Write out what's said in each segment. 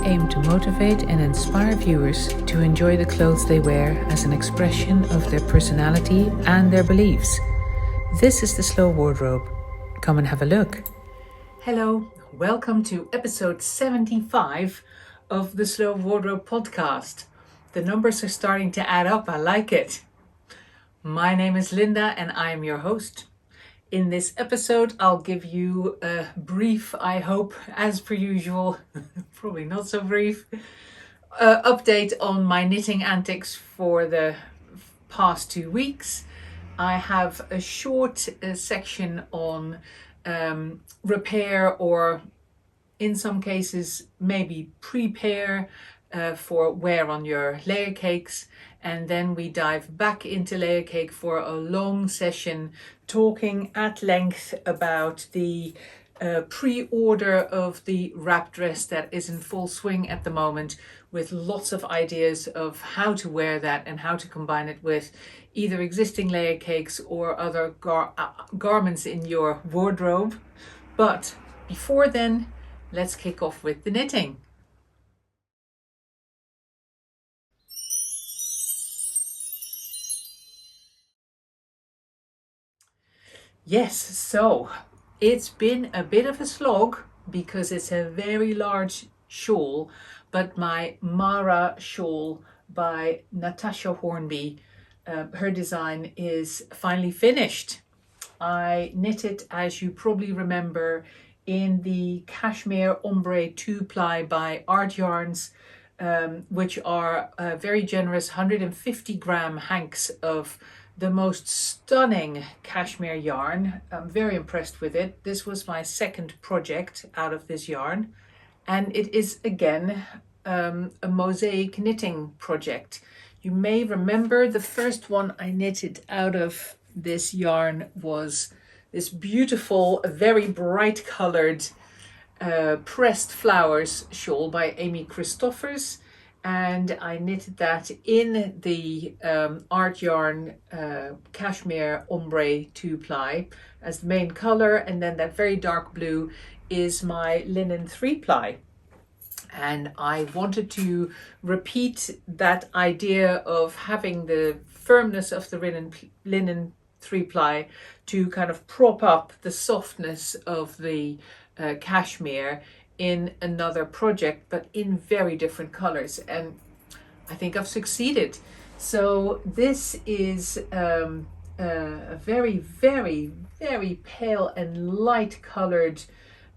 aim to motivate and inspire viewers to enjoy the clothes they wear as an expression of their personality and their beliefs. This is the Slow Wardrobe. Come and have a look. Hello, welcome to episode 75 of the Slow Wardrobe podcast. The numbers are starting to add up, I like it. My name is Linda and I am your host. In this episode, I'll give you a brief, I hope, as per usual, probably not so brief, update on my knitting antics for the past 2 weeks. I have a short section on repair or, in some cases, maybe prepare for wear on your layer cakes. And then we dive back into layer cake for a long session talking at length about the pre-order of the wrap dress that is in full swing at the moment, with lots of ideas of how to wear that and how to combine it with either existing layer cakes or other garments in your wardrobe. But before then, let's kick off with the knitting. Yes, so it's been a bit of a slog because it's a very large shawl, but my Mare shawl by Natasha Hornby, her design is finally finished. I knit it, as you probably remember, in the cashmere ombre 2-ply by Art Yarns, which are very generous 150 gram hanks of the most stunning cashmere yarn. I'm very impressed with it. This was my second project out of this yarn, and it is again a mosaic knitting project. You may remember the first one I knitted out of this yarn was this beautiful, very bright colored pressed flowers shawl by Amy Christoffers. And I knitted that in the Art Yarn cashmere ombre 2-ply as the main color, and then that very dark blue is my linen 3-ply. And I wanted to repeat that idea of having the firmness of the linen 3-ply to kind of prop up the softness of the cashmere in another project, but in very different colors, and I think I've succeeded. So this is a very, very, very pale and light colored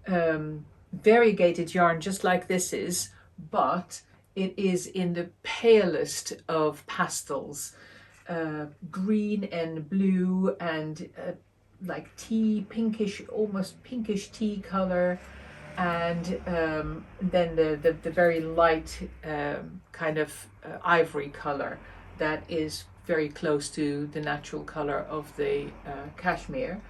variegated yarn, just like this is, but it is in the palest of pastels, green and blue and like tea, pinkish, almost pinkish tea color. And then the very light kind of ivory color that is very close to the natural color of the cashmere.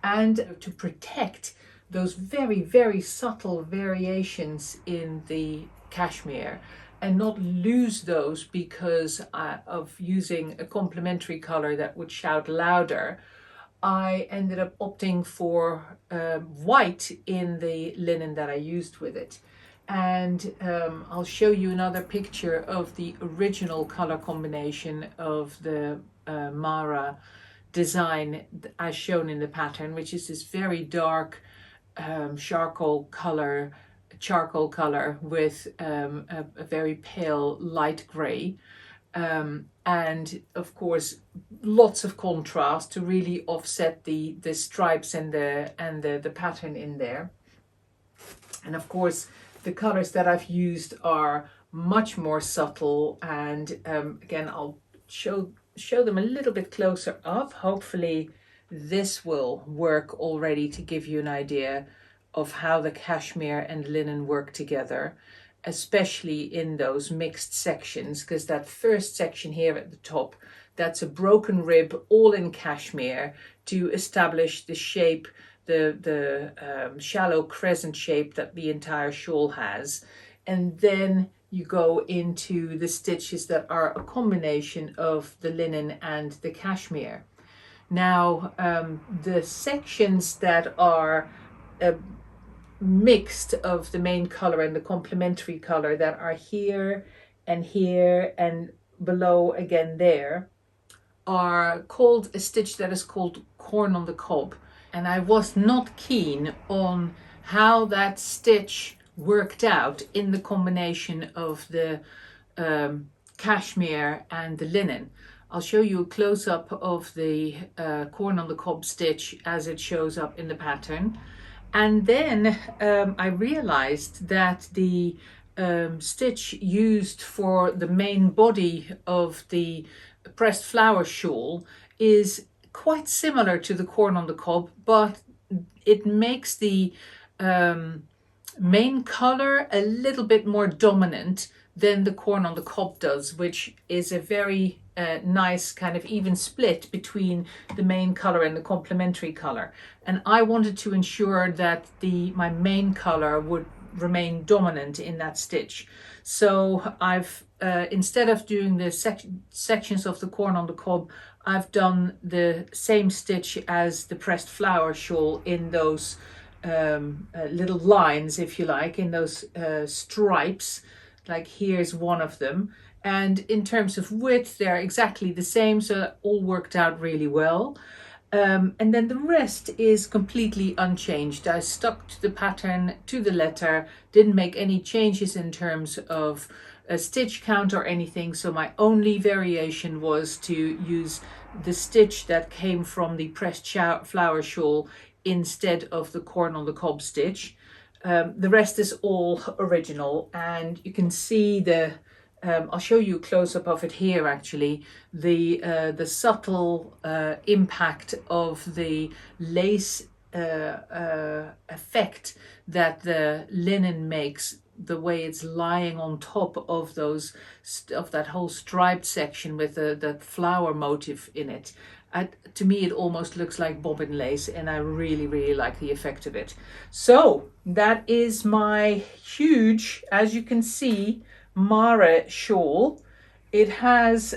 And to protect those very, very subtle variations in the cashmere and not lose those because of using a complementary color that would shout louder, I ended up opting for white in the linen that I used with it. And I'll show you another picture of the original color combination of the Mare design as shown in the pattern, which is this very dark charcoal color with a very pale light gray. And of course, lots of contrast to really offset the stripes and the pattern in there. And of course, the colors that I've used are much more subtle. And again, I'll show them a little bit closer up. Hopefully, this will work already to give you an idea of how the cashmere and linen work together, especially in those mixed sections, because that first section here at the top, that's a broken rib all in cashmere to establish the shape, the shallow crescent shape that the entire shawl has. And then you go into the stitches that are a combination of the linen and the cashmere. Now, the sections that are mixed of the main color and the complementary color that are here and below again there, are called a stitch that is called corn on the cob. And I was not keen on how that stitch worked out in the combination of the cashmere and the linen. I'll show you a close-up of the corn on the cob stitch as it shows up in the pattern. And then I realized that the stitch used for the main body of the pressed flower shawl is quite similar to the corn on the cob, but it makes the main color a little bit more dominant than the corn on the cob does, which is a very nice kind of even split between the main color and the complementary color. And I wanted to ensure that my main color would remain dominant in that stitch. So I've instead of doing the sections of the corn on the cob, I've done the same stitch as the pressed flower shawl in those little lines, if you like, in those stripes. Like here's one of them. And in terms of width, they're exactly the same, so that all worked out really well. And then the rest is completely unchanged. I stuck to the pattern to the letter, didn't make any changes in terms of a stitch count or anything. So my only variation was to use the stitch that came from the pressed flower shawl instead of the corn on the cob stitch. The rest is all original, and you can see I'll show you a close-up of it here actually, the subtle impact of the lace effect that the linen makes, the way it's lying on top of that whole striped section with the flower motif in it. To me it almost looks like bobbin lace, and I really like the effect of it. So that is my huge, as you can see, Mare shawl. It has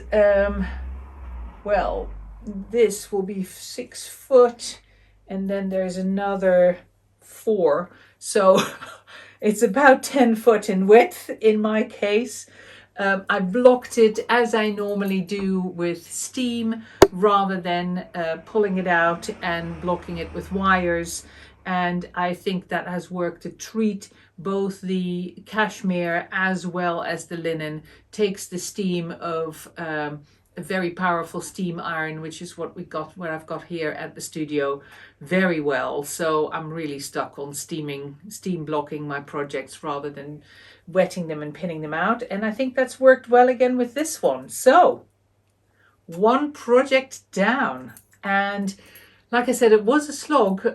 well, this will be 6 foot, and then there's another 4, so it's about 10 foot in width in my case. I blocked it as I normally do with steam, rather than pulling it out and blocking it with wires. And I think that has worked a treat. Both the cashmere as well as the linen takes the steam of a very powerful steam iron, which is what I've got here at the studio, very well. So I'm really stuck on steam blocking my projects rather than wetting them and pinning them out. And I think that's worked well again with this one. So one project down, and like I said, it was a slog.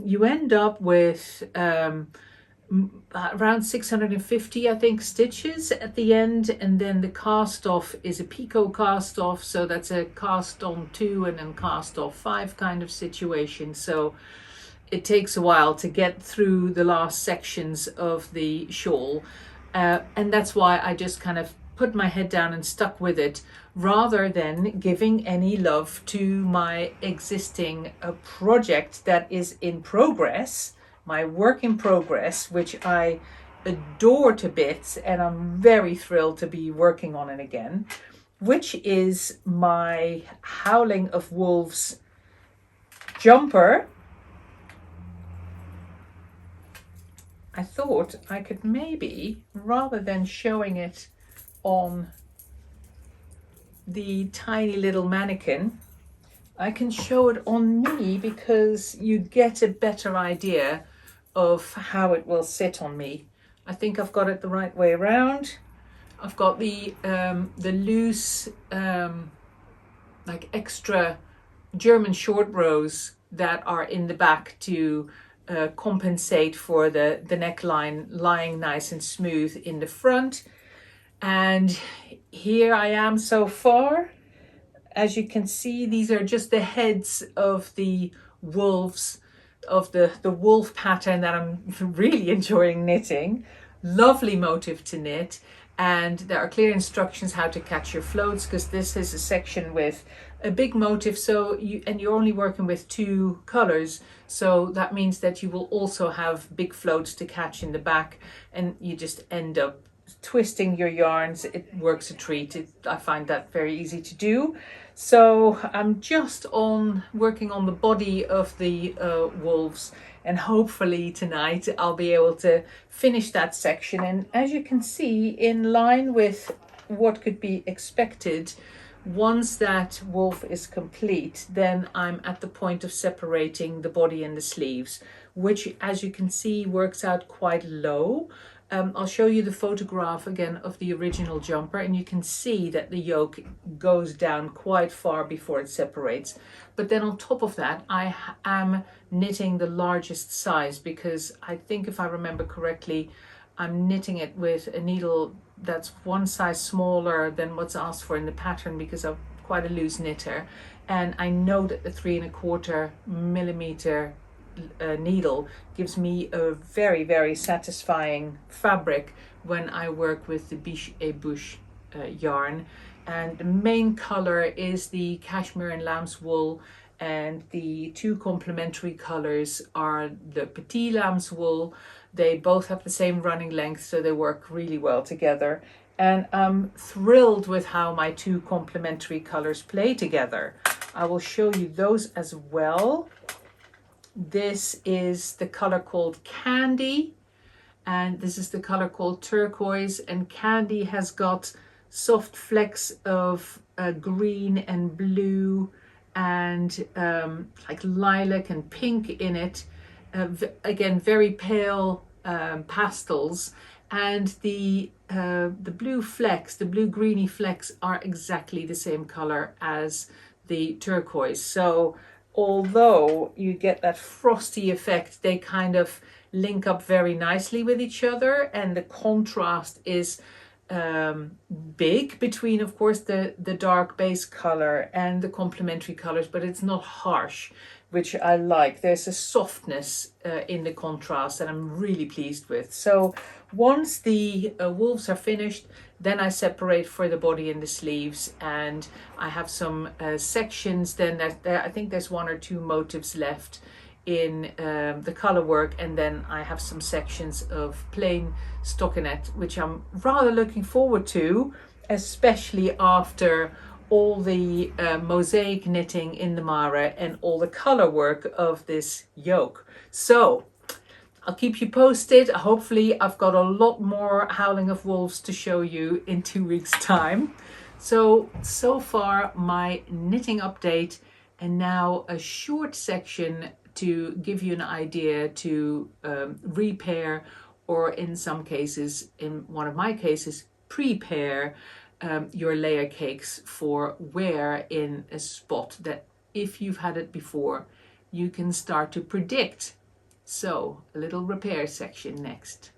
You end up with around 650, I think, stitches at the end, and then the cast off is a picot cast off, so that's a cast on 2 and then cast off 5 kind of situation. So it takes a while to get through the last sections of the shawl, and that's why I just kind of put my head down and stuck with it, rather than giving any love to my existing project that is in progress, my work in progress, which I adore to bits, and I'm very thrilled to be working on it again, which is my Howling of Wolves jumper. I thought I could maybe, rather than showing it on the tiny little mannequin, I can show it on me, because you get a better idea of how it will sit on me. I think I've got it the right way around. I've got the loose like extra German short rows that are in the back to compensate for the neckline lying nice and smooth in the front. And here I am so far. As you can see, these are just the heads of the wolves, of the wolf pattern that I'm really enjoying knitting. Lovely motif to knit. and there are clear instructions how to catch your floats, because this is a section with a big motif, so you're only working with 2 colors, so that means that you will also have big floats to catch in the back, and you just end up twisting your yarns. It works a treat. I find that very easy to do. So I'm just working on the body of the wolves, and hopefully tonight I'll be able to finish that section. And as you can see, in line with what could be expected, once that wolf is complete, then I'm at the point of separating the body and the sleeves, which, as you can see, works out quite low. I'll show you the photograph again of the original jumper, and you can see that the yoke goes down quite far before it separates. But then on top of that, I am knitting the largest size, because I think, if I remember correctly, I'm knitting it with a needle that's 1 size smaller than what's asked for in the pattern, because I'm quite a loose knitter, and I know that the 3¼ millimeter needle gives me a very, very satisfying fabric when I work with the Biche et Bouche yarn. And the main color is the cashmere and lamb's wool, and the 2 complementary colors are the petit lamb's wool. They both have the same running length, so they work really well together, and I'm thrilled with how my 2 complementary colors play together. I will show you those as well. This is the color called Candy, and this is the color called Turquoise, and Candy has got soft flecks of green and blue and like lilac and pink in it. Again, very pale pastels, and the blue flecks, the blue greeny flecks, are exactly the same color as the turquoise. So although you get that frosty effect, they kind of link up very nicely with each other, and the contrast is big between, of course, the dark base color and the complementary colors, but it's not harsh, which I like. There's a softness in the contrast that I'm really pleased with. So once the wolves are finished, then I separate for the body and the sleeves, and I have some sections. Then I think there's 1 or 2 motifs left in the color work, and then I have some sections of plain stockinette, which I'm rather looking forward to, especially after all the mosaic knitting in the Mare and all the color work of this yoke. So I'll keep you posted. Hopefully I've got a lot more Howling of Wolves to show you in 2 weeks' time. So far my knitting update, and now a short section to give you an idea to repair, or in some cases, in one of my cases, prepare your layer cakes for wear in a spot that, if you've had it before, you can start to predict. So a little repair section next.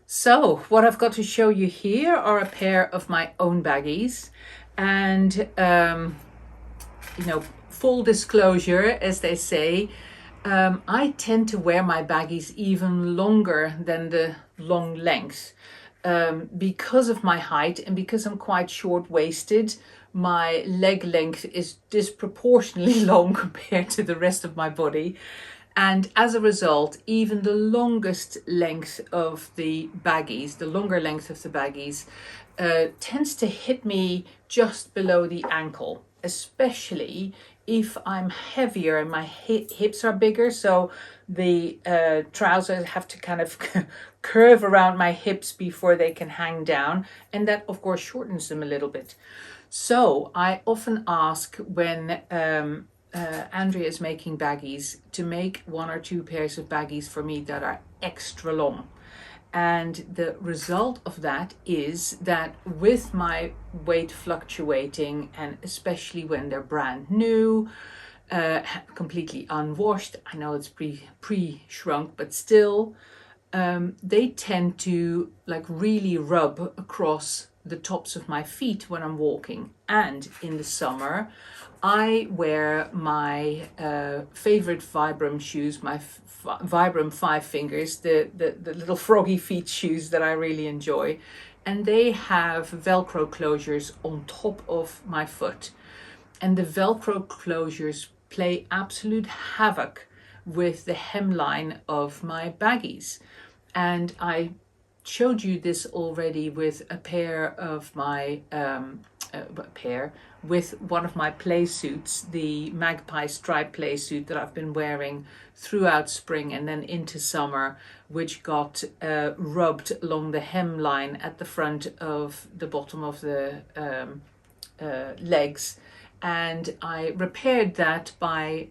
So what I've got to show you here are a pair of my own baggies, and you know, full disclosure, as they say, I tend to wear my baggies even longer than the long length. Because of my height and because I'm quite short-waisted, my leg length is disproportionately long compared to the rest of my body. And as a result, even the longest length of the baggies, the longer length of the baggies, tends to hit me just below the ankle, especially if I'm heavier and my hips are bigger. So the trousers have to kind of curve around my hips before they can hang down. And that, of course, shortens them a little bit. So I often ask, when Andrea is making baggies, to make 1 or 2 pairs of baggies for me that are extra long. And the result of that is that, with my weight fluctuating, and especially when they're brand new, completely unwashed, I know it's pre-shrunk, but still, they tend to like really rub across the tops of my feet when I'm walking. And in the summer, I wear my favorite Vibram shoes, my Vibram 5 fingers, the little froggy feet shoes that I really enjoy. And they have Velcro closures on top of my foot. And the Velcro closures play absolute havoc with the hemline of my baggies. And I showed you this already with a pair of my with one of my play suits, the magpie stripe play suit that I've been wearing throughout spring and then into summer, which got rubbed along the hemline at the front of the bottom of the legs. And I repaired that by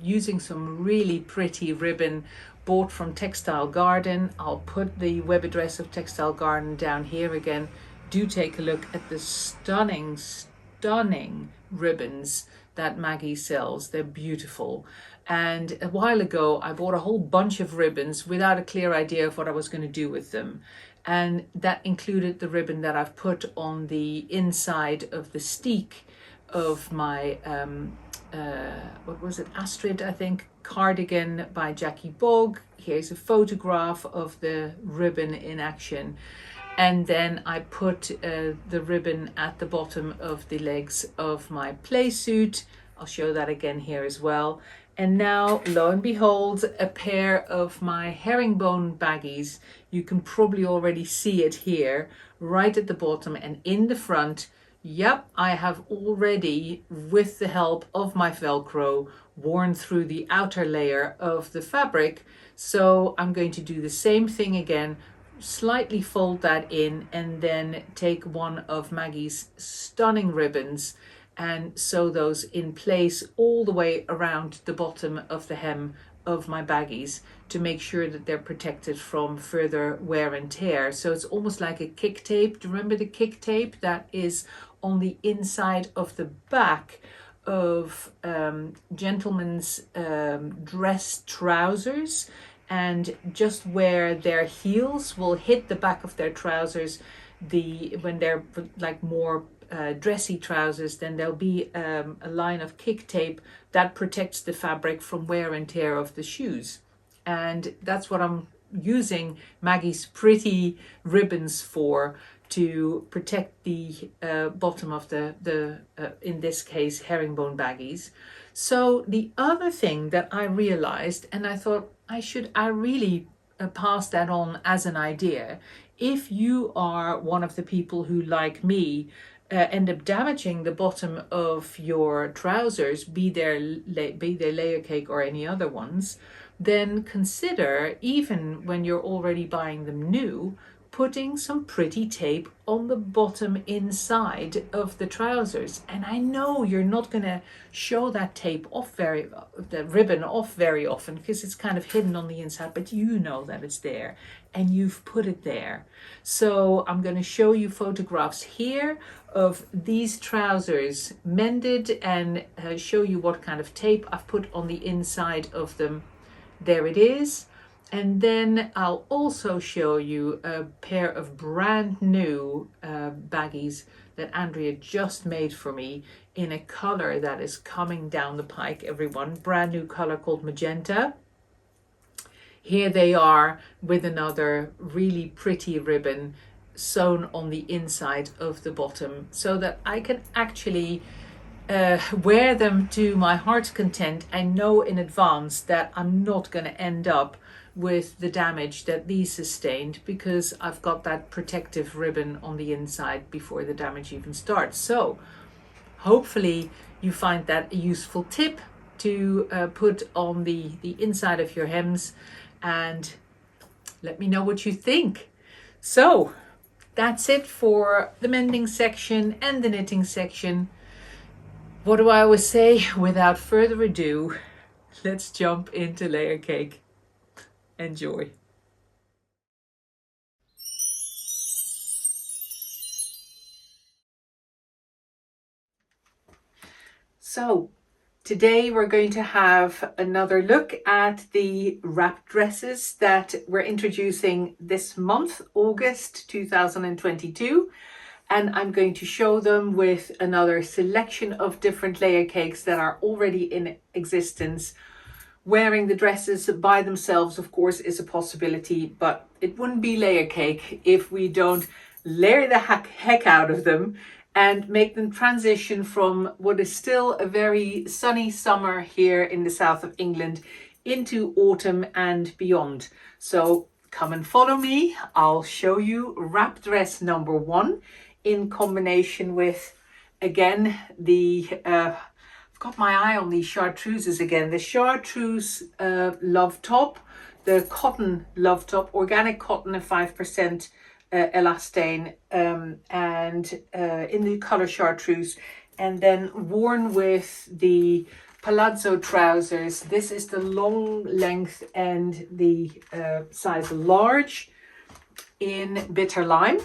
using some really pretty ribbon bought from Textile Garden. I'll put the web address of Textile Garden down here again. Do take a look at the stunning ribbons that Maggie sells. They're beautiful. And a while ago, I bought a whole bunch of ribbons without a clear idea of what I was going to do with them. And that included the ribbon that I've put on the inside of the steek of my, what was it, Astrid, I think, cardigan by Jackie Bogg. Here's a photograph of the ribbon in action. And then I put the ribbon at the bottom of the legs of my play suit. I'll show that again here as well. And now, lo and behold, a pair of my herringbone baggies. You can probably already see it here, right at the bottom and in the front. Yep, I have already, with the help of my Velcro, worn through the outer layer of the fabric. So I'm going to do the same thing again, slightly fold that in, and then take one of Maggie's stunning ribbons and sew those in place all the way around the bottom of the hem of my baggies to make sure that they're protected from further wear and tear. So it's almost like a kick tape. Do you remember the kick tape that is on the inside of the back of gentlemen's dress trousers, and just where their heels will hit the back of their trousers, when they're like more dressy trousers, then there'll be a line of kick tape that protects the fabric from wear and tear of the shoes. And that's what I'm using Maggie's pretty ribbons for, to protect the bottom of the in this case, herringbone baggies. So the other thing that I realized, and I thought I really pass that on as an idea. If you are one of the people who, like me, end up damaging the bottom of your trousers, be they Layercake or any other ones, then consider, even when you're already buying them new, putting some pretty tape on the bottom inside of the trousers. And I know you're not going to show that tape off the ribbon off very often, because it's kind of hidden on the inside, but you know that it's there and you've put it there. So I'm going to show you photographs here of these trousers mended and show you what kind of tape I've put on the inside of them. There it is. And then I'll also show you a pair of brand new baggies that Andrea just made for me in a color that is coming down the pike, everyone. Brand new color called magenta. Here they are with another really pretty ribbon sewn on the inside of the bottom, so that I can actually wear them to my heart's content. I know in advance that I'm not going to end up with the damage that these sustained, because I've got that protective ribbon on the inside before the damage even starts. So hopefully you find that a useful tip to put on the inside of your hems, and let me know what you think. So that's it for the mending section and the knitting section. What do I always say? Without further ado, let's jump into Layercake. Enjoy. So today we're going to have another look at the wrap dresses that we're introducing this month, August 2022. and I'm going to show them with another selection of different layer cakes that are already in existence. Wearing the dresses by themselves, of course, is a possibility, but it wouldn't be layer cake if we don't layer the heck out of them and make them transition from what is still a very sunny summer here in the south of England into autumn and beyond. So come and follow me. I'll show you wrap dress number 1 in combination with, again, the I've got my eye on these chartreuses again, the chartreuse love top, the cotton love top, organic cotton at 5% elastane, and in the color chartreuse, and then worn with the palazzo trousers. This is the long length and the size large in bitter lime.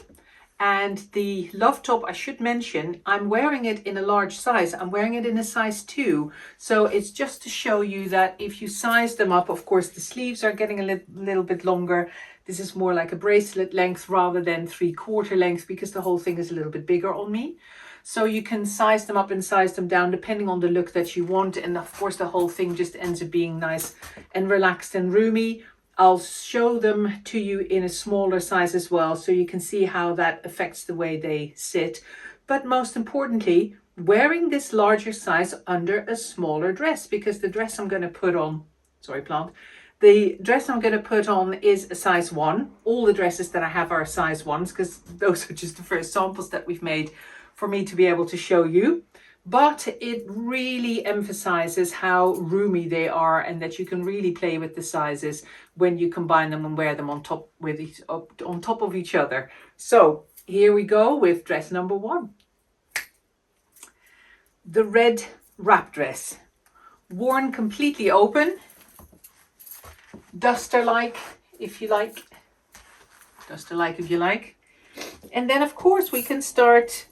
And the love top, I should mention, I'm wearing it in a large size. I'm wearing it in a size 2. So it's just to show you that if you size them up, of course, the sleeves are getting a little bit longer. This is more like a bracelet length rather than 3/4 length, because the whole thing is a little bit bigger on me. So you can size them up and size them down depending on the look that you want. And of course, the whole thing just ends up being nice and relaxed and roomy. I'll show them to you in a smaller size as well, so you can see how that affects the way they sit. But most importantly, wearing this larger size under a smaller dress, because the dress I'm going to put on, sorry, plant, the dress I'm going to put on is a size 1. All the dresses that I have are size 1s, because those are just the first samples that we've made for me to be able to show you. But it really emphasizes how roomy they are, and that you can really play with the sizes when you combine them and wear them on top of each other. So here we go with dress number 1. The red wrap dress, worn completely open, duster-like if you like, and then of course we can start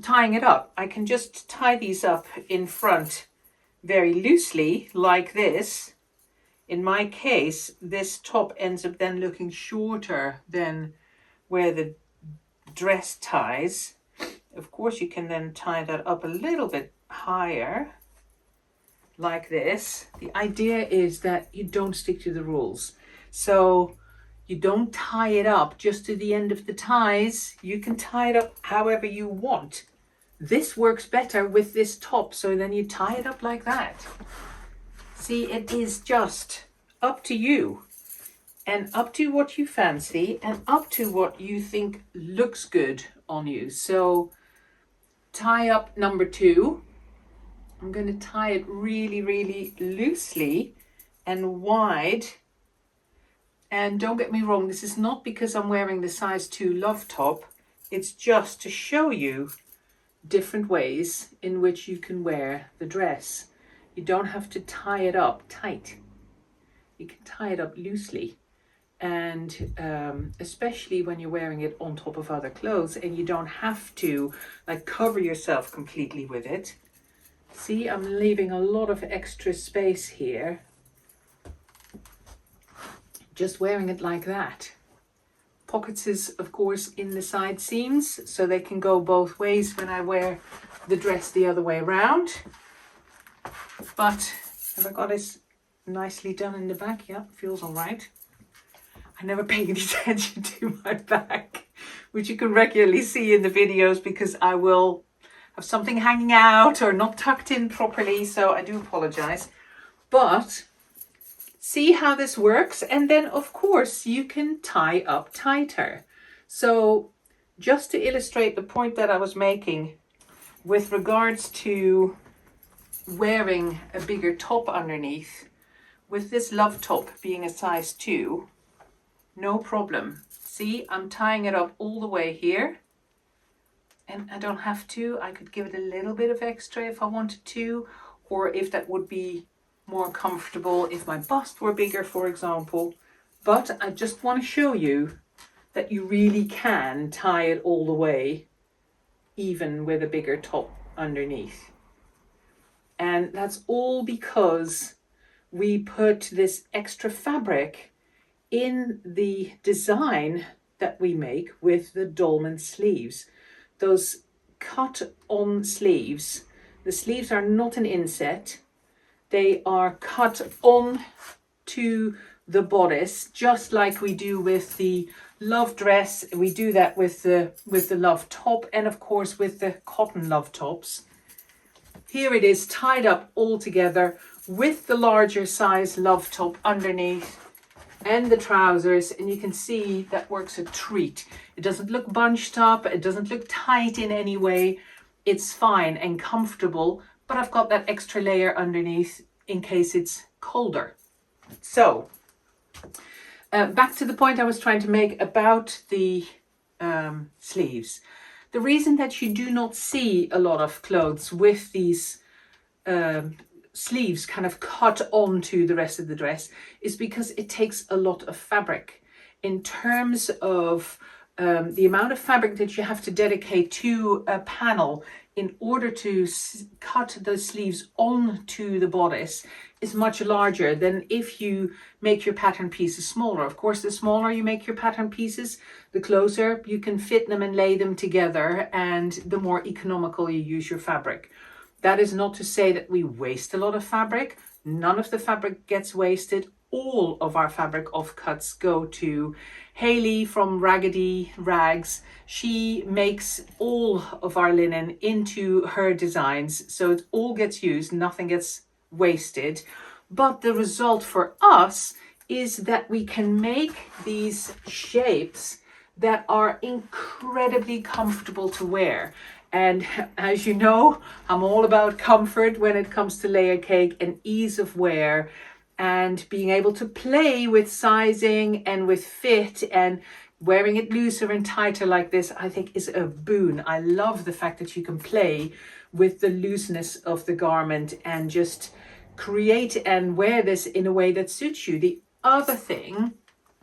tying it up. I can just tie these up in front very loosely like this. In my case, this top ends up then looking shorter than where the dress ties. Of course, you can then tie that up a little bit higher like this. The idea is that you don't stick to the rules. So you don't tie it up just to the end of the ties. You can tie it up however you want. This works better with this top, so then you tie it up like that. See, it is just up to you, and up to what you fancy, and up to what you think looks good on you. So tie up number 2. I'm going to tie it really, really loosely and wide. And don't get me wrong, this is not because I'm wearing the size 2 love top. It's just to show you different ways in which you can wear the dress. You don't have to tie it up tight. You can tie it up loosely. And especially when you're wearing it on top of other clothes, and you don't have to like cover yourself completely with it. See, I'm leaving a lot of extra space here. Just wearing it like that. Pockets is of course in the side seams, so they can go both ways when I wear the dress the other way around. But have I got this nicely done in the back? Yeah, feels all right. I never pay any attention to my back, which you can regularly see in the videos, because I will have something hanging out or not tucked in properly, so I do apologize. But see how this works, and then of course you can tie up tighter. So just to illustrate the point that I was making with regards to wearing a bigger top underneath, with this love top being a size 2, no problem. See, I'm tying it up all the way here, and I don't have to. I could give it a little bit of extra if I wanted to, or if that would be more comfortable if my bust were bigger, for example. But I just want to show you that you really can tie it all the way, even with a bigger top underneath. And that's all because we put this extra fabric in the design that we make with the dolman sleeves. Those cut on sleeves, the sleeves are not an inset, they are cut on to the bodice, just like we do with the love dress. We do that with the love top, and of course with the cotton love tops. Here it is tied up all together with the larger size love top underneath and the trousers, and you can see that works a treat. It doesn't look bunched up, it doesn't look tight in any way. It's fine and comfortable, but I've got that extra layer underneath in case it's colder. So back to the point I was trying to make about the sleeves. The reason that you do not see a lot of clothes with these sleeves kind of cut onto the rest of the dress is because it takes a lot of fabric. In terms of the amount of fabric that you have to dedicate to a panel in order to cut the sleeves onto the bodice is much larger than if you make your pattern pieces smaller. Of course, the smaller you make your pattern pieces, the closer you can fit them and lay them together, and the more economical you use your fabric. That is not to say that we waste a lot of fabric. None of the fabric gets wasted. All of our fabric offcuts go to Hayley from Raggedy Rags. She makes all of our linen into her designs, so it all gets used, nothing gets wasted. But the result for us is that we can make these shapes that are incredibly comfortable to wear. And as you know, I'm all about comfort when it comes to Layercake and ease of wear, and being able to play with sizing and with fit, and wearing it looser and tighter like this, I think is a boon. I love the fact that you can play with the looseness of the garment and just create and wear this in a way that suits you. The other thing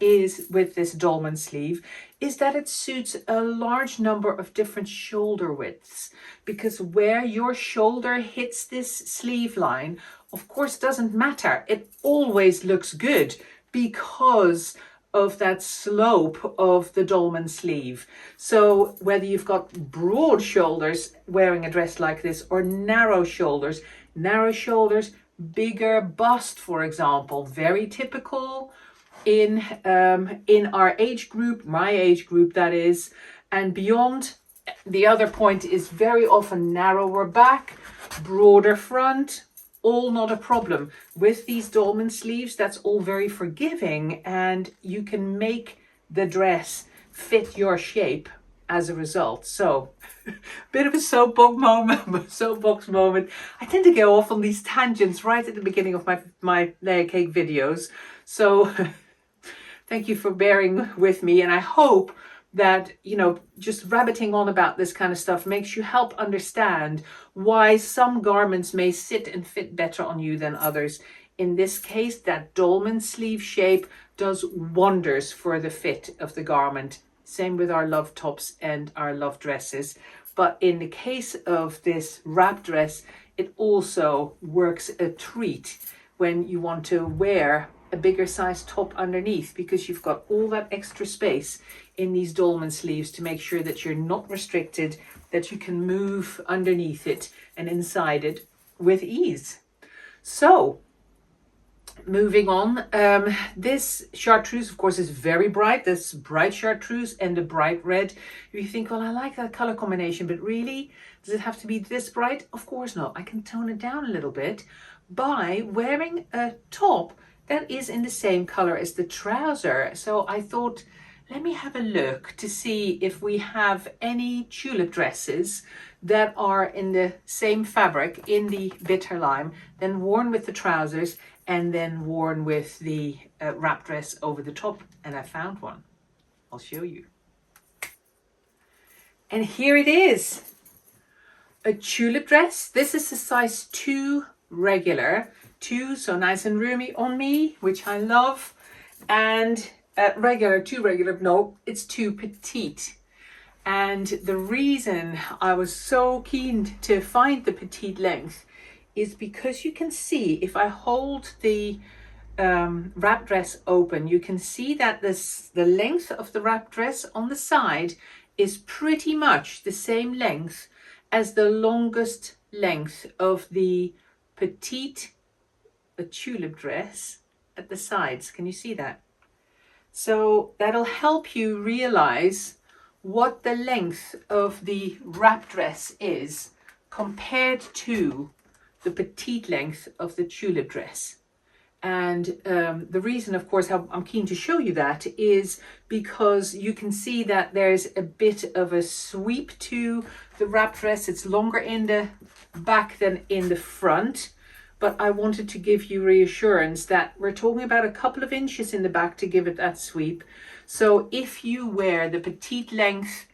is with this dolman sleeve is that it suits a large number of different shoulder widths, because where your shoulder hits this sleeve line, of course, doesn't matter. It always looks good because of that slope of the dolman sleeve. So whether you've got broad shoulders wearing a dress like this or narrow shoulders, bigger bust, for example, very typical in our age group, my age group that is, and beyond. The other point is very often narrower back, broader front, all not a problem. With these dolman sleeves, that's all very forgiving, and you can make the dress fit your shape as a result. So bit of a soapbox moment. I tend to go off on these tangents right at the beginning of my Layercake videos. So thank you for bearing with me, and I hope that, you know, just rabbiting on about this kind of stuff makes you help understand why some garments may sit and fit better on you than others. In this case, that dolman sleeve shape does wonders for the fit of the garment. Same with our love tops and our love dresses. But in the case of this wrap dress, it also works a treat when you want to wear a bigger size top underneath, because you've got all that extra space in these dolman sleeves to make sure that you're not restricted, that you can move underneath it and inside it with ease. So moving on, this chartreuse, of course, is very bright. This bright chartreuse and the bright red. You think, well, I like that color combination, but really, does it have to be this bright? Of course not. I can tone it down a little bit by wearing a top that is in the same color as the trouser. So I thought, let me have a look to see if we have any tulip dresses that are in the same fabric, in the bitter lime, then worn with the trousers and then worn with the wrap dress over the top. And I found one. I'll show you. And here it is. A tulip dress. This is a size 2 regular. 2, so nice and roomy on me, which I love. And regular, 2 regular, no, it's 2 petite. And the reason I was so keen to find the petite length is because you can see, if I hold the wrap dress open, you can see that the length of the wrap dress on the side is pretty much the same length as the longest length of the petite tulip dress at the sides. Can you see that? So that'll help you realize what the length of the wrap dress is compared to the petite length of the tulip dress. And the reason, of course, how I'm keen to show you that is because you can see that there's a bit of a sweep to the wrap dress. It's longer in the back than in the front. But I wanted to give you reassurance that we're talking about a couple of inches in the back to give it that sweep. So if you wear the petite length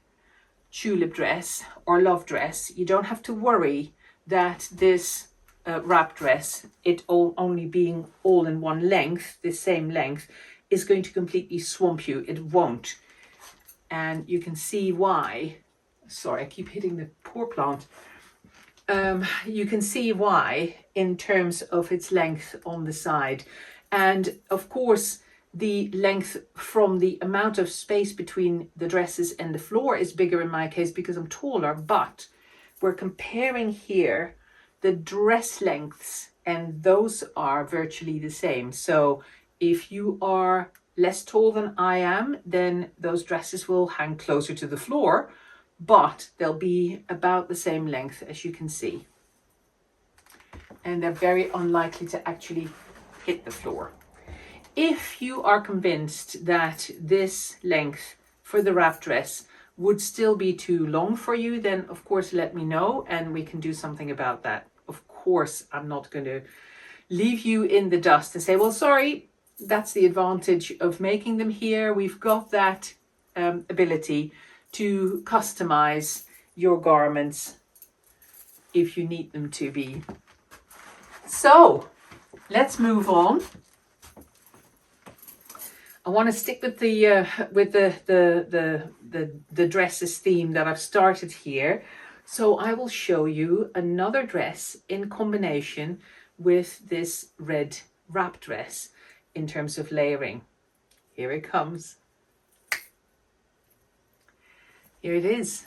tulip dress or love dress, you don't have to worry that this wrap dress, it only being all in one length, the same length, is going to completely swamp you. It won't. And you can see why. Sorry, I keep hitting the poor plant. You can see why in terms of its length on the side. And of course, the length from the amount of space between the dresses and the floor is bigger in my case because I'm taller, but we're comparing here the dress lengths and those are virtually the same. So if you are less tall than I am, then those dresses will hang closer to the floor, but they'll be about the same length, as you can see. And they're very unlikely to actually hit the floor. If you are convinced that this length for the wrap dress would still be too long for you, then of course let me know and we can do something about that. Of course, I'm not going to leave you in the dust and say, well, sorry, that's the advantage of making them here. We've got that ability to customize your garments if you need them to be. So let's move on. I want to stick with the dresses theme that I've started here. So I will show you another dress in combination with this red wrap dress in terms of layering. Here it comes. Here it is.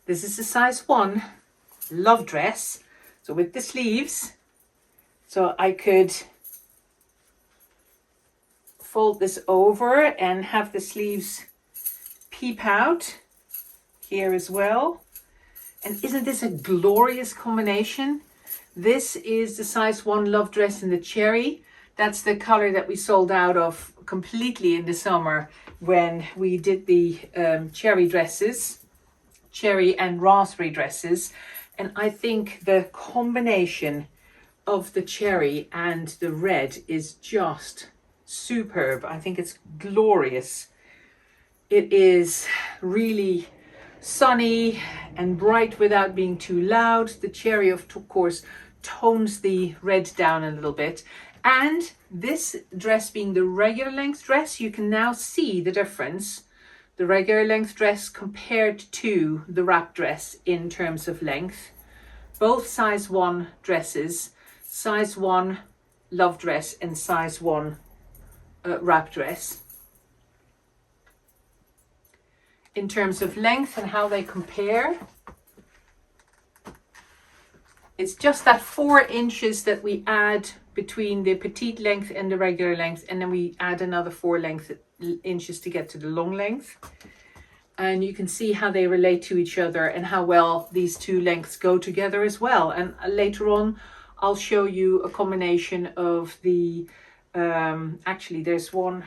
This is a size 1 love dress. So with the sleeves, so I could fold this over and have the sleeves peep out here as well. And isn't this a glorious combination? This is the size 1 love dress in the cherry. That's the color that we sold out of completely in the summer when we did the cherry dresses, cherry and raspberry dresses. And I think the combination of the cherry and the red is just superb. I think it's glorious. It is really sunny and bright without being too loud. The cherry, of course, tones the red down a little bit. And this dress being the regular length dress, you can now see the difference. The regular length dress compared to the wrap dress in terms of length. Both size 1 dresses, size 1 love dress and size 1 wrap dress. In terms of length and how they compare, it's just that 4 inches that we add between the petite length and the regular length, and then we add another 4 inches to get to the long length. And you can see how they relate to each other and how well these 2 lengths go together as well. And later on I'll show you a combination of the actually there's one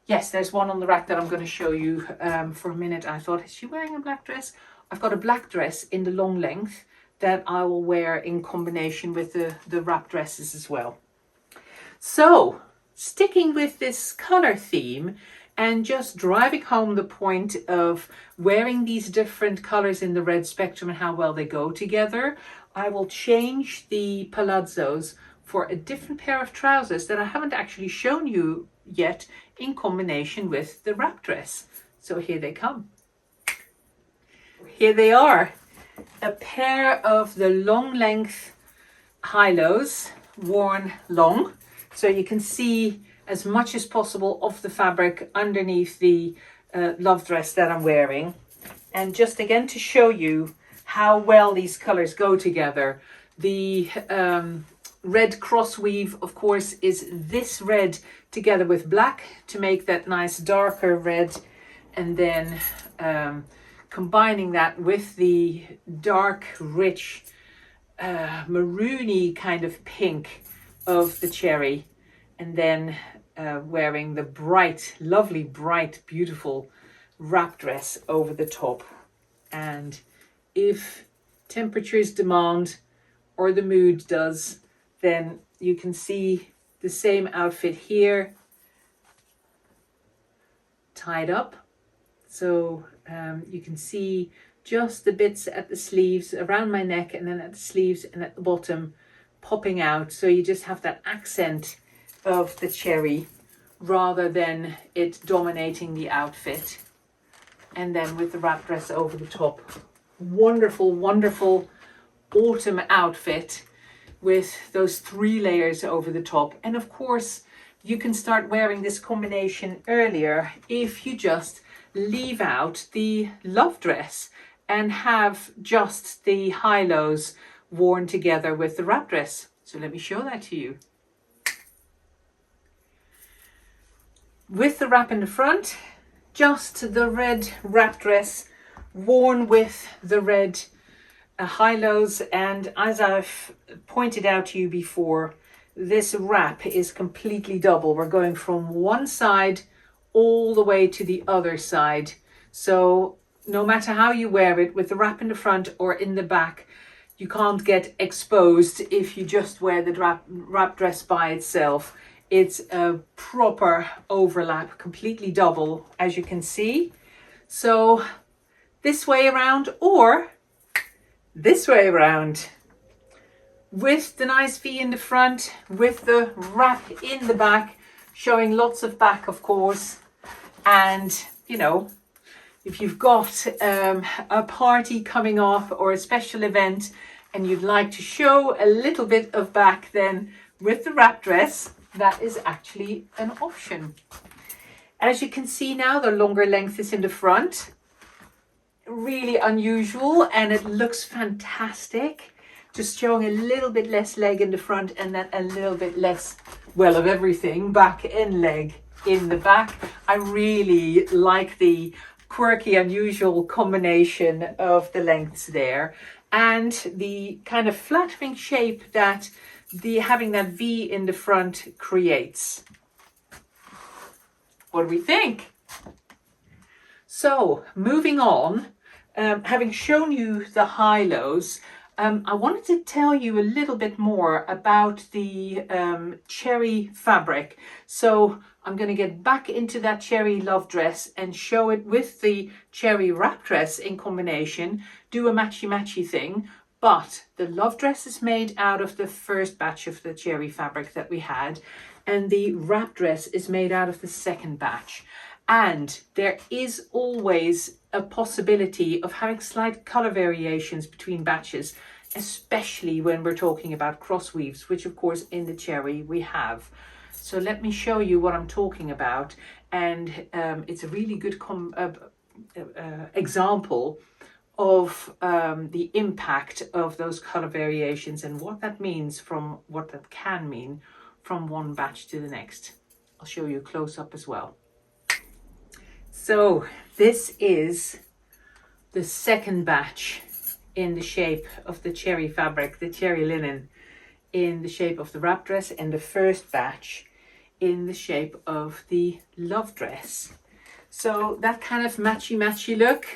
on the rack that I'm going to show you for a minute. I thought, is she wearing a black dress? I've got a black dress in the long length that I will wear in combination with the wrap dresses as well. So sticking with this color theme and just driving home the point of wearing these different colors in the red spectrum and how well they go together, I will change the palazzos for a different pair of trousers that I haven't actually shown you yet in combination with the wrap dress. So here they come. Here they are. A pair of the long length high-lows worn long. So you can see as much as possible of the fabric underneath the love dress that I'm wearing. And just again to show you how well these colors go together, the red cross weave, of course, is this red together with black to make that nice darker red, and then combining that with the dark rich maroony kind of pink of the cherry, and then wearing the bright, lovely, bright, beautiful wrap dress over the top. And if temperatures demand, or the mood does, then you can see the same outfit here tied up. So you can see just the bits at the sleeves, around my neck, and then at the sleeves and at the bottom popping out. So you just have that accent of the cherry rather than it dominating the outfit. And then with the wrap dress over the top. Wonderful, wonderful autumn outfit with those 3 layers over the top. And of course, you can start wearing this combination earlier if you just leave out the love dress and have just the high-lows worn together with the wrap dress. So let me show that to you. With the wrap in the front, just the red wrap dress worn with the red high-lows. And as I've pointed out to you before, this wrap is completely double. We're going from one side all the way to the other side. So no matter how you wear it, with the wrap in the front or in the back, you can't get exposed if you just wear the wrap dress by itself. It's a proper overlap, completely double, as you can see. So this way around or this way around, with the nice V in the front, with the wrap in the back, showing lots of back, of course. And, you know, if you've got a party coming up or a special event and you'd like to show a little bit of back, then with the wrap dress, that is actually an option. As you can see now, the longer length is in the front. Really unusual, and it looks fantastic. Just showing a little bit less leg in the front and then a little bit less, well, of everything, back and leg in the back. I really like the quirky, unusual combination of the lengths there, and the kind of flattering shape that having that V in the front creates. What do we think? So moving on, having shown you the high-lows, I wanted to tell you a little bit more about the cherry fabric. So I'm going to get back into that cherry love dress and show it with the cherry wrap dress in combination, do a matchy-matchy thing. But the love dress is made out of the first batch of the cherry fabric that we had, and the wrap dress is made out of the second batch. And there is always a possibility of having slight color variations between batches, especially when we're talking about cross weaves, which of course in the cherry we have. So let me show you what I'm talking about. And it's a really good example of the impact of those color variations and what that means, from what that can mean from one batch to the next. I'll show you a close-up as well. So this is the second batch in the shape of the cherry fabric, the cherry linen, in the shape of the wrap dress, and the first batch in the shape of the love dress. So that kind of matchy-matchy look,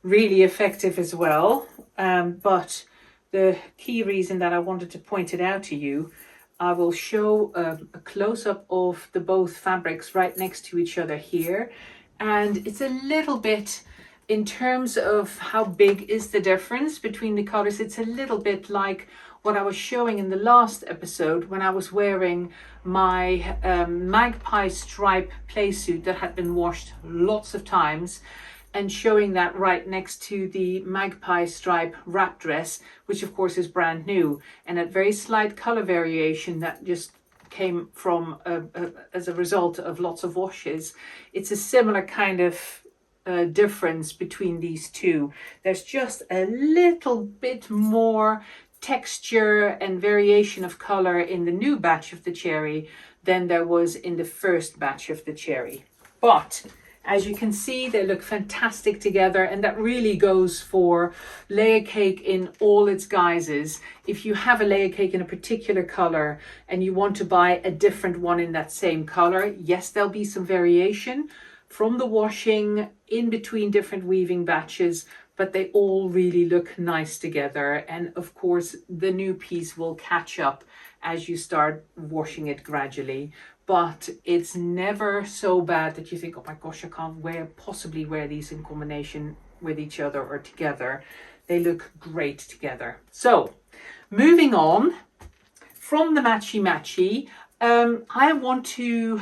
really effective as well. But the key reason that I wanted to point it out to you, I will show a close-up of the both fabrics right next to each other here. And it's a little bit, in terms of how big is the difference between the colors, it's a little bit like what I was showing in the last episode when I was wearing my magpie stripe play suit that had been washed lots of times, and showing that right next to the magpie stripe wrap dress, which of course is brand new, and that very slight color variation that just came from as a result of lots of washes. It's a similar kind of difference between these two. There's just a little bit more texture and variation of color in the new batch of the cherry than there was in the first batch of the cherry. But as you can see, they look fantastic together, and that really goes for layer cake in all its guises. If you have a layer cake in a particular color and you want to buy a different one in that same color, yes, there'll be some variation from the washing in between different weaving batches, but they all really look nice together. And of course, the new piece will catch up as you start washing it gradually. But it's never so bad that you think, oh my gosh, I can't possibly wear these in combination with each other or together. They look great together. So moving on from the matchy, I want to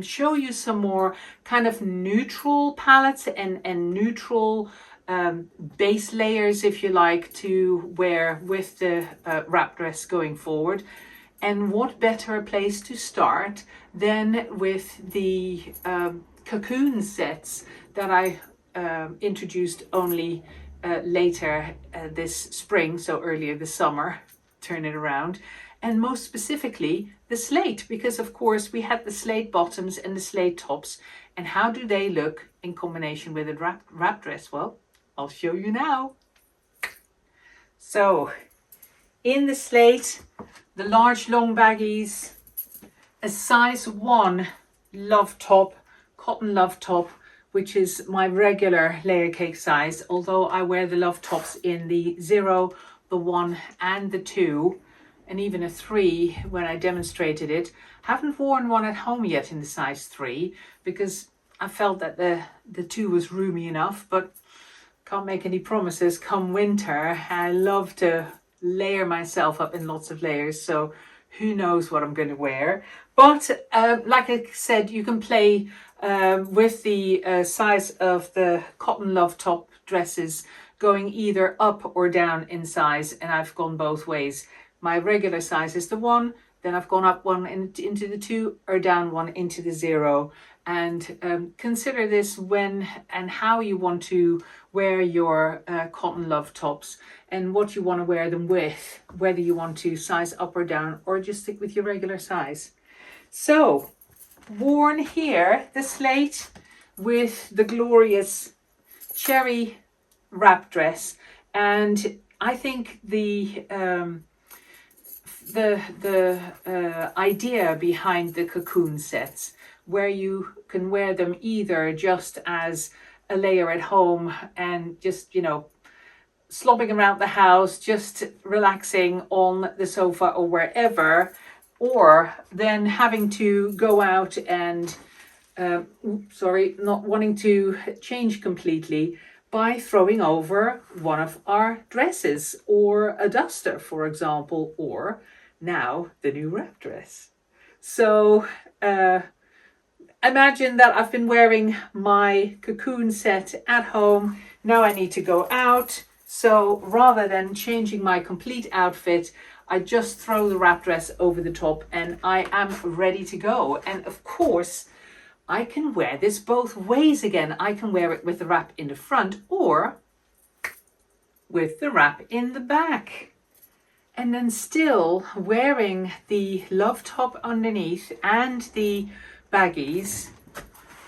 show you some more kind of neutral palettes and neutral base layers, if you like, to wear with the wrap dress going forward. And what better place to start than with the cocoon sets that I introduced only later this spring, so earlier this summer, turn it around. And most specifically, the slate, because of course we had the slate bottoms and the slate tops. And how do they look in combination with a wrap dress? Well, I'll show you now. So, in the slate, the large long baggies, a size 1 love top, cotton love top, which is my regular layer cake size, although I wear the love tops in the 0, the 1 and the 2, and even a 3 when I demonstrated it. Haven't worn one at home yet in the size 3 because I felt that the 2 was roomy enough, but can't make any promises come winter. I love to layer myself up in lots of layers, so who knows what I'm going to wear. But like I said, you can play with the size of the cotton love top dresses, going either up or down in size, and I've gone both ways. My regular size is the 1, then I've gone up 1 into the 2 or down 1 into the 0. And consider this when and how you want to wear your cotton love tops and what you want to wear them with, whether you want to size up or down or just stick with your regular size. So, worn here, the slate with the glorious cherry wrap dress, and I think the idea behind the cocoon sets, where you can wear them either just as a layer at home and just, you know, slobbing around the house, just relaxing on the sofa or wherever, or then having to go out and, not wanting to change completely by throwing over one of our dresses or a duster, for example, or now the new wrap dress. So, imagine that I've been wearing my cocoon set at home. Now I need to go out. So rather than changing my complete outfit, I just throw the wrap dress over the top and I am ready to go. And of course, I can wear this both ways again. I can wear it with the wrap in the front or with the wrap in the back. And then still wearing the love top underneath and the baggies,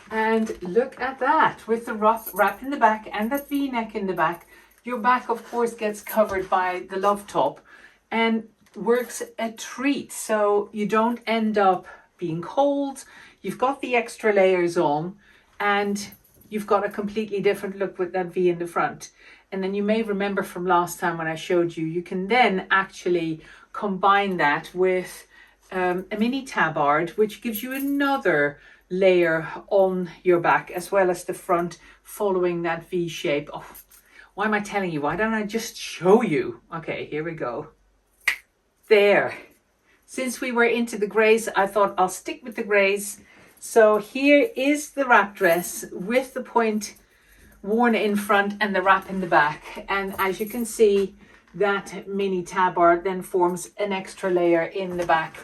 and look at that, with the wrap in the back and that V-neck in the back. Your back of course gets covered by the love top and works a treat, so you don't end up being cold. You've got the extra layers on and you've got a completely different look with that V in the front. And then you may remember from last time when I showed you, you can then actually combine that with a mini tabard, which gives you another layer on your back as well as the front, following that V shape. Oh, why am I telling you? Why don't I just show you? Okay, here we go. There. Since we were into the grays, I thought I'll stick with the grays. So here is the wrap dress with the point worn in front and the wrap in the back. And as you can see, that mini tabard then forms an extra layer in the back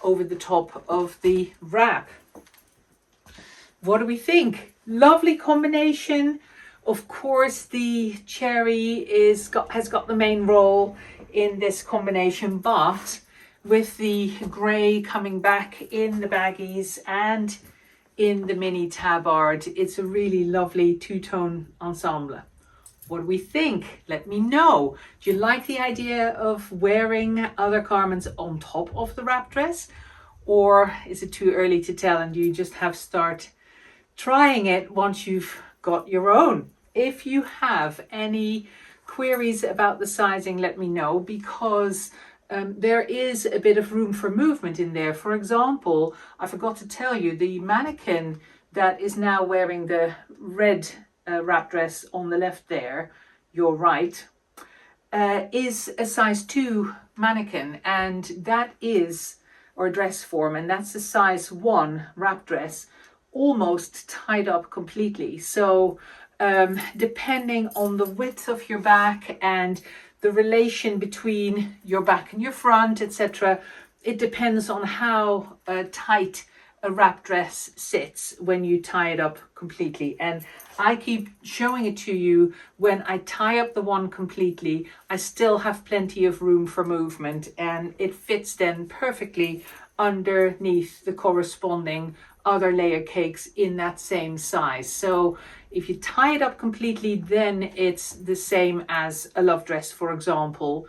over the top of the wrap. What do we think? Lovely combination. Of course, the cherry has got the main role in this combination, but with the grey coming back in the baggies and in the mini tabard, it's a really lovely two-tone ensemble. What do we think? Let me know. Do you like the idea of wearing other garments on top of the wrap dress? Or is it too early to tell and you just have to start trying it once you've got your own? If you have any queries about the sizing, let me know, because there is a bit of room for movement in there. For example, I forgot to tell you, the mannequin that is now wearing the red wrap dress on the left there, your right, is a size 2 mannequin, and that is, or dress form, and that's a size 1 wrap dress, almost tied up completely. So depending on the width of your back and the relation between your back and your front, etc., it depends on how tight a wrap dress sits when you tie it up completely. And I keep showing it to you, when I tie up the one completely, I still have plenty of room for movement, and it fits then perfectly underneath the corresponding other layer cakes in that same size. So if you tie it up completely, then it's the same as a love dress, for example,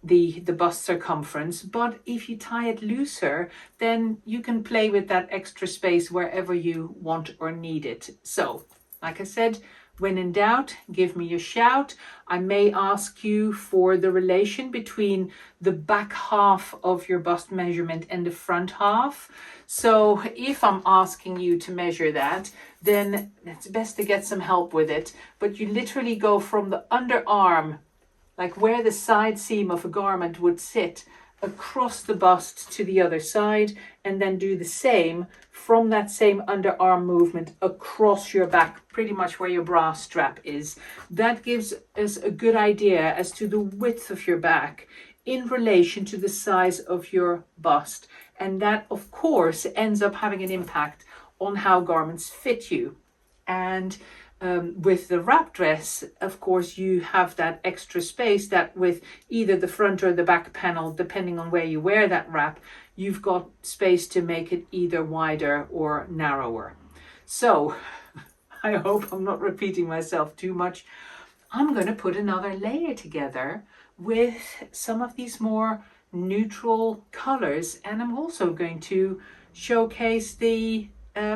the bust circumference. But if you tie it looser, then you can play with that extra space wherever you want or need it. So like I said, when in doubt, give me a shout. I may ask you for the relation between the back half of your bust measurement and the front half. So if I'm asking you to measure that, then it's best to get some help with it. But you literally go from the underarm, like where the side seam of a garment would sit, across the bust to the other side, and then do the same from that same underarm movement across your back, pretty much where your bra strap is. That gives us a good idea as to the width of your back in relation to the size of your bust. And that, of course, ends up having an impact on how garments fit you. And with the wrap dress, of course, you have that extra space that with either the front or the back panel, depending on where you wear that wrap, you've got space to make it either wider or narrower. So I hope I'm not repeating myself too much. I'm going to put another layer together with some of these more neutral colors, and I'm also going to showcase the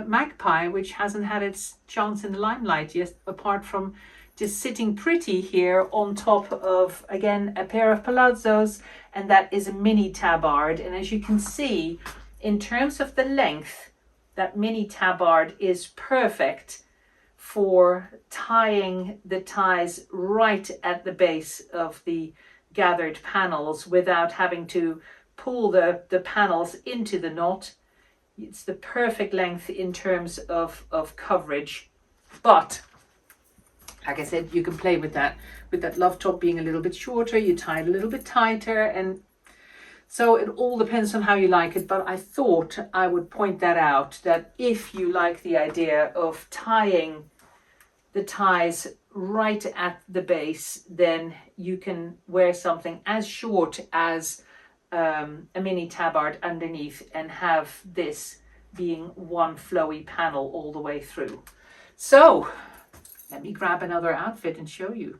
magpie, which hasn't had its chance in the limelight yet, apart from just sitting pretty here on top of, again, a pair of palazzos, and that is a mini tabard. And as you can see, in terms of the length, that mini tabard is perfect for tying the ties right at the base of the gathered panels without having to pull the panels into the knot. It's the perfect length in terms of coverage. But like I said, you can play with that love top being a little bit shorter, you tie it a little bit tighter, and so it all depends on how you like it. But I thought I would point that out, that if you like the idea of tying the ties right at the base, then you can wear something as short as a mini tabard underneath and have this being one flowy panel all the way through. So let me grab another outfit and show you.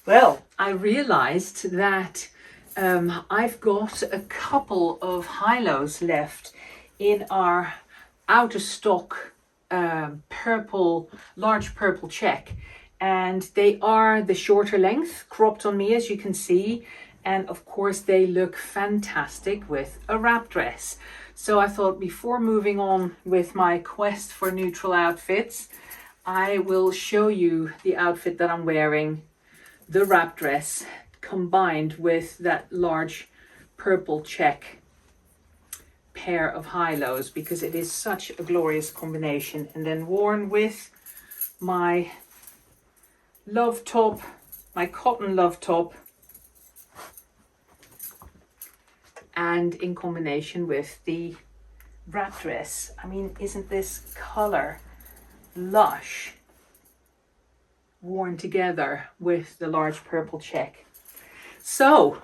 Well, I realized that I've got a couple of high-lows left in our out of stock large purple check, and they are the shorter length, cropped on me, as you can see. And of course they look fantastic with a wrap dress. So I thought, before moving on with my quest for neutral outfits, I will show you the outfit that I'm wearing, the wrap dress combined with that large purple check pair of high-lows, because it is such a glorious combination. And then worn with my love top, my cotton love top, and in combination with the wrap dress. I mean, isn't this color lush? Worn together with the large purple check. So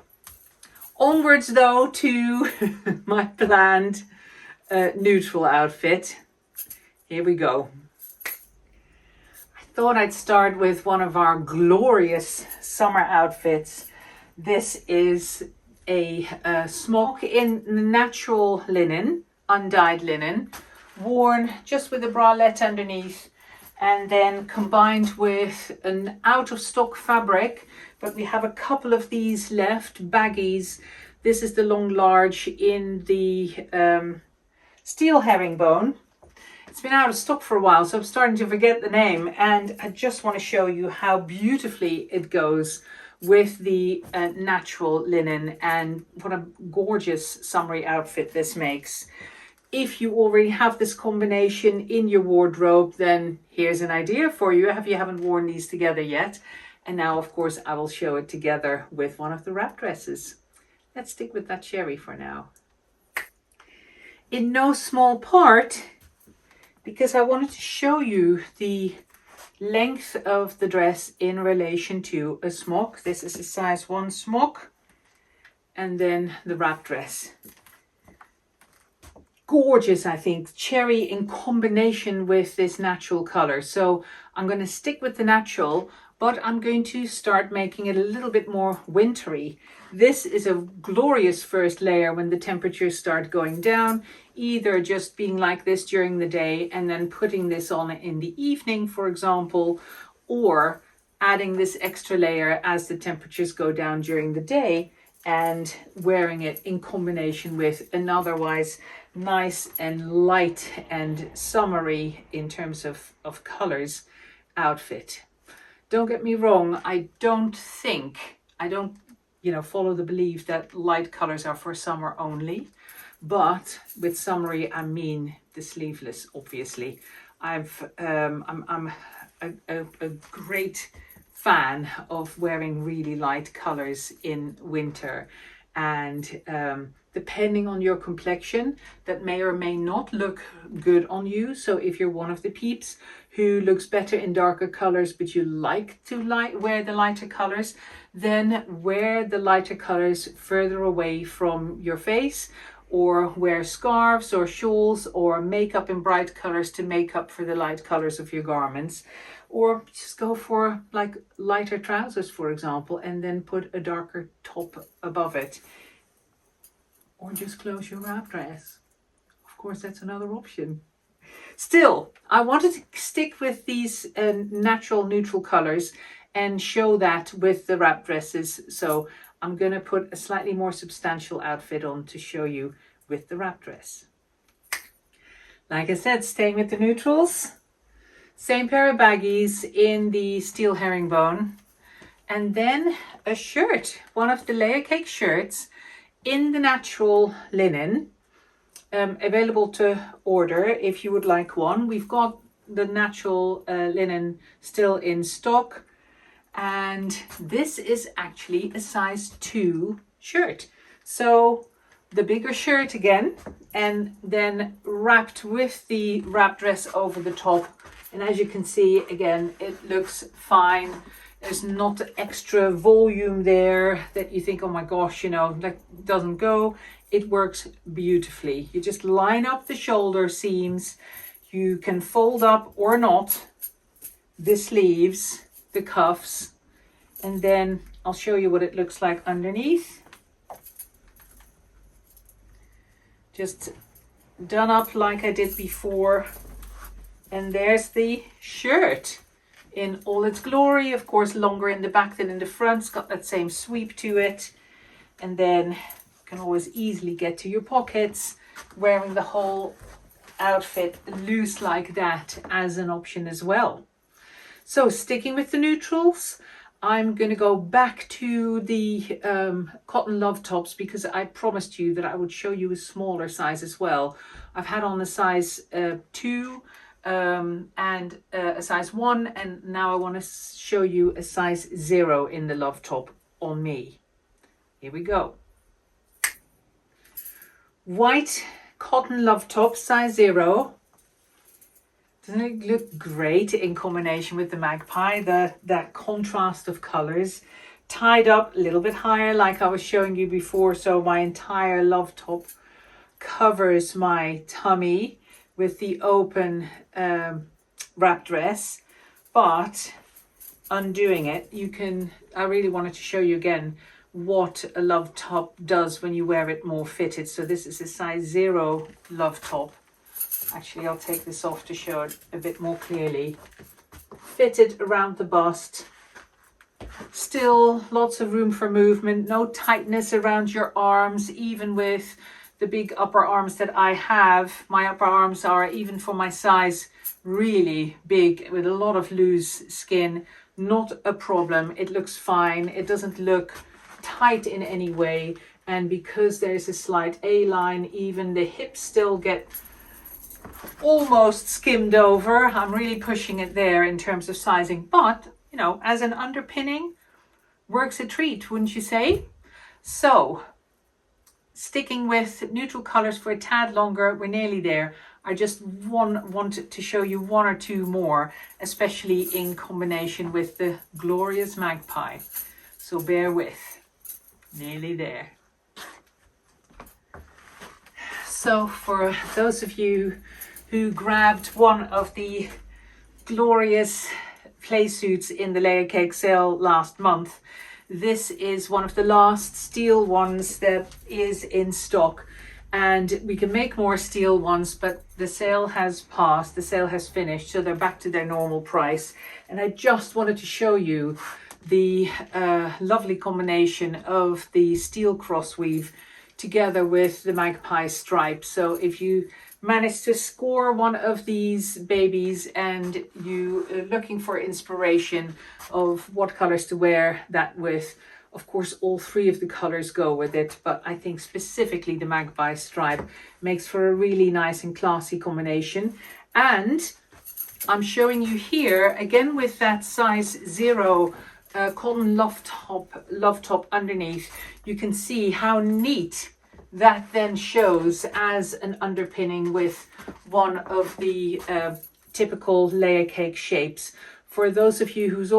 onwards though to my planned neutral outfit. Here we go. I thought I'd start with one of our glorious summer outfits. This is a smock in natural linen, undyed linen, worn just with a bralette underneath, and then combined with an out of stock fabric, but we have a couple of these left, baggies. This is the long large in the steel herringbone. It's been out of stock for a while, so I'm starting to forget the name, and I just want to show you how beautifully it goes with the natural linen, and what a gorgeous summery outfit this makes. If you already have this combination in your wardrobe, then here's an idea for you if you haven't worn these together yet. And now, of course, I will show it together with one of the wrap dresses. Let's stick with that cherry for now. In no small part, because I wanted to show you the length of the dress in relation to a smock. This is a size 1 smock, and then the wrap dress. Gorgeous, I think, cherry in combination with this natural color. So I'm going to stick with the natural, but I'm going to start making it a little bit more wintry. This is a glorious first layer when the temperatures start going down, either just being like this during the day and then putting this on in the evening, for example, or adding this extra layer as the temperatures go down during the day and wearing it in combination with an otherwise nice and light and summery in terms of colors outfit. Don't get me wrong, I don't follow the belief that light colors are for summer only, but with summery I mean the sleeveless, obviously. I'm a great fan of wearing really light colors in winter, and depending on your complexion, that may or may not look good on you. So if you're one of the peeps who looks better in darker colors, but you like to wear the lighter colors, then wear the lighter colors further away from your face, or wear scarves or shawls or makeup in bright colors to make up for the light colors of your garments. Or just go for like lighter trousers, for example, and then put a darker top above it. Or just close your wrap dress. Of course, that's another option. Still, I wanted to stick with these natural neutral colors and show that with the wrap dresses. So I'm going to put a slightly more substantial outfit on to show you with the wrap dress. Like I said, staying with the neutrals. Same pair of baggies in the steel herringbone. And then a shirt, one of the Layercake shirts in the natural linen, available to order if you would like one. We've got the natural linen still in stock, and this is actually a size 2 shirt. So the bigger shirt again, and then wrapped with the wrap dress over the top. And as you can see, again, it looks fine. There's not extra volume there that you think, oh my gosh, that doesn't go. It works beautifully. You just line up the shoulder seams. You can fold up or not the sleeves, the cuffs, and then I'll show you what it looks like underneath. Just done up like I did before. And there's the shirt in all its glory. Of course, longer in the back than in the front. It's got that same sweep to it. And then you can always easily get to your pockets, wearing the whole outfit loose like that as an option as well. So sticking with the neutrals, I'm going to go back to the cotton love tops, because I promised you that I would show you a smaller size as well. I've had on the size 2 and a size 1, and now I want to show you a size 0 in the love top on me. Here we go. white cotton love top, size 0. Doesn't it look great in combination with the magpie? That contrast of colors. Tied up a little bit higher like I was showing you before, so my entire love top covers my tummy with the open wrap dress. But undoing it, you can, I really wanted to show you again what a love top does when you wear it more fitted. So this is a size 0 love top. Actually, I'll take this off to show it a bit more clearly. Fitted around the bust. Still lots of room for movement, no tightness around your arms, even with the big upper arms that I have. My upper arms are, even for my size, really big with a lot of loose skin. Not a problem. It looks fine. It doesn't look tight in any way. And because there's a slight A-line, even the hips still get almost skimmed over. I'm really pushing it there in terms of sizing. But, you know, as an underpinning, works a treat, wouldn't you say? So, sticking with neutral colors for a tad longer, we're nearly there. I just wanted to show you 1 or 2 more, especially in combination with the glorious magpie. So bear with, nearly there. So for those of you who grabbed one of the glorious play suits in the Layercake sale last month, this is one of the last steel ones that is in stock, and we can make more steel ones, but the sale has passed, the sale has finished, so they're back to their normal price. And I just wanted to show you the lovely combination of the steel crossweave together with the magpie stripe. So if you manage to score one of these babies and you are looking for inspiration of what colors to wear that with, of course all 3 of the colors go with it, but I think specifically the magpie stripe makes for a really nice and classy combination. And I'm showing you here again with that size 0 cotton love top underneath. You can see how neat that then shows as an underpinning with one of the typical Layercake shapes. For those of you who've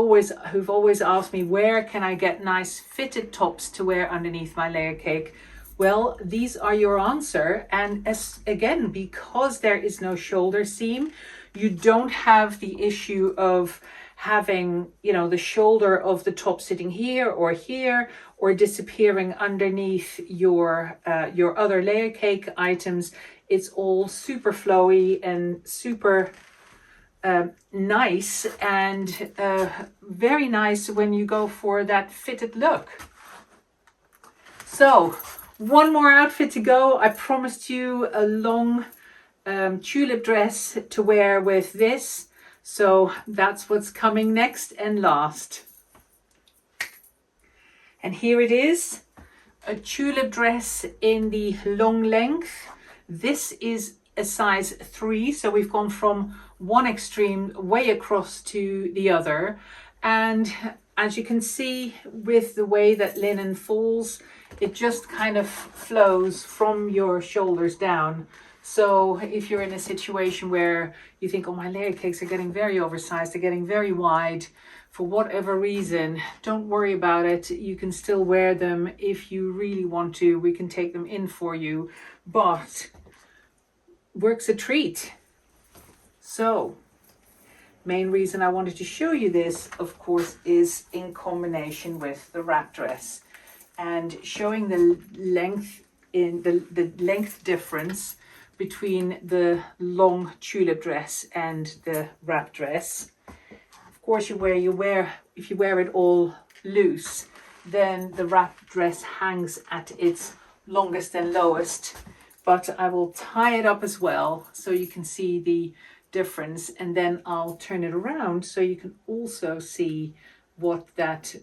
always asked me, where can I get nice fitted tops to wear underneath my Layercake? Well, these are your answer. And again, because there is no shoulder seam, you don't have the issue of having, you know, the shoulder of the top sitting here or disappearing underneath your other Layercake items. It's all super flowy and super nice, and very nice when you go for that fitted look. So 1 more outfit to go. I promised you a long tulip dress to wear with this. So that's what's coming next and last. And here it is, a tulip dress in the long length. This is a size 3, so we've gone from one extreme way across to the other. And as you can see with the way that linen falls, it just kind of flows from your shoulders down. So if you're in a situation where you think, oh, my Layercakes are getting very oversized, they're getting very wide, for whatever reason, don't worry about it. You can still wear them if you really want to. We can take them in for you, but works a treat. So main reason I wanted to show you this, of course, is in combination with the wrap dress and showing the length in the length difference between the long tulip dress and the wrap dress. Of course, if you wear it all loose, then the wrap dress hangs at its longest and lowest. But I will tie it up as well so you can see the difference, and then I'll turn it around so you can also see what that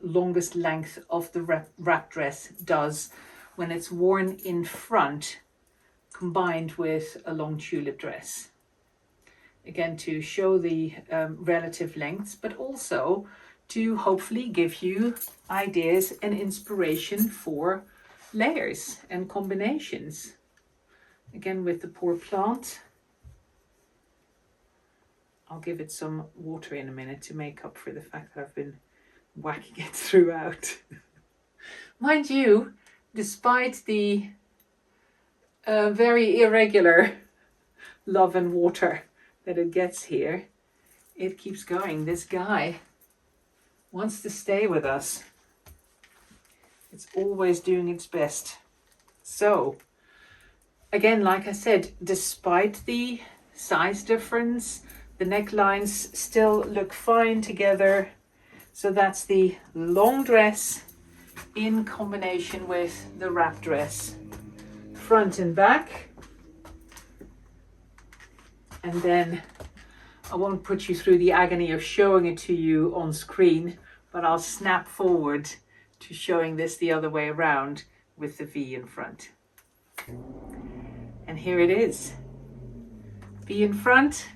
longest length of the wrap dress does when it's worn in front combined with a long tulip dress. Again, to show the relative lengths, but also to hopefully give you ideas and inspiration for layers and combinations. Again with the poor plant. I'll give it some water in a minute to make up for the fact that I've been whacking it throughout. Mind you, despite the very irregular love and water that it gets here, it keeps going. This guy wants to stay with us. It's always doing its best. So, again, like I said, despite the size difference, the necklines still look fine together. So that's the long dress in combination with the wrap dress, front and back. And then I won't put you through the agony of showing it to you on screen, but I'll snap forward to showing this the other way around with the V in front. And here it is. V in front,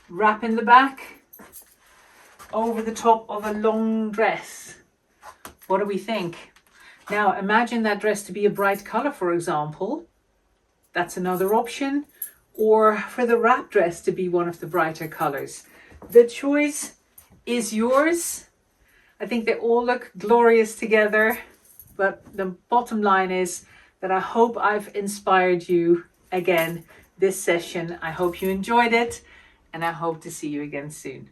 wrap in the back, over the top of a long dress. What do we think? Now imagine that dress to be a bright color, for example. That's another option. Or for the wrap dress to be one of the brighter colors. The choice is yours. I think they all look glorious together, but the bottom line is that I hope I've inspired you again this session. I hope you enjoyed it, and I hope to see you again soon.